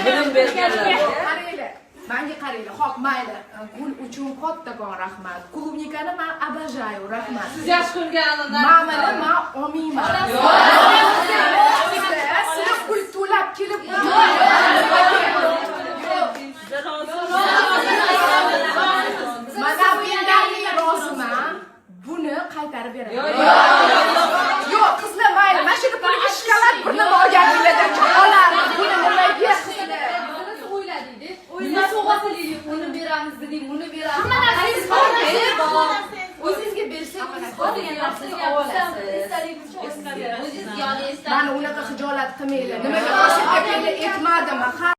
bilim berganlar. Qaranglar. Menga qaranglar. Xo'p, mayli. Gul uchun kattakon rahmat. Klubnikani men обожаю, rahmat. Siz yaxshi ko'rganlar. Mamani men olmayman. Sizlar pul to'lab kelib mana bundan roziman. Buni qaytarib beraman. Yo'q, qizlar mayli. Mana shu pulga shokolad pulni olganinglardan olardim. Buni nimaga qizlar? O'zingizga sovg'a qiling, uni beramiz dedik, uni beramiz. Hamma narsangiz bor. O'zingizga bersangiz, xohlagan narsangizni olasiz. O'zingizga Mani unaqa hijolat qilmanglar. Nimaga qo'shib aytmadim.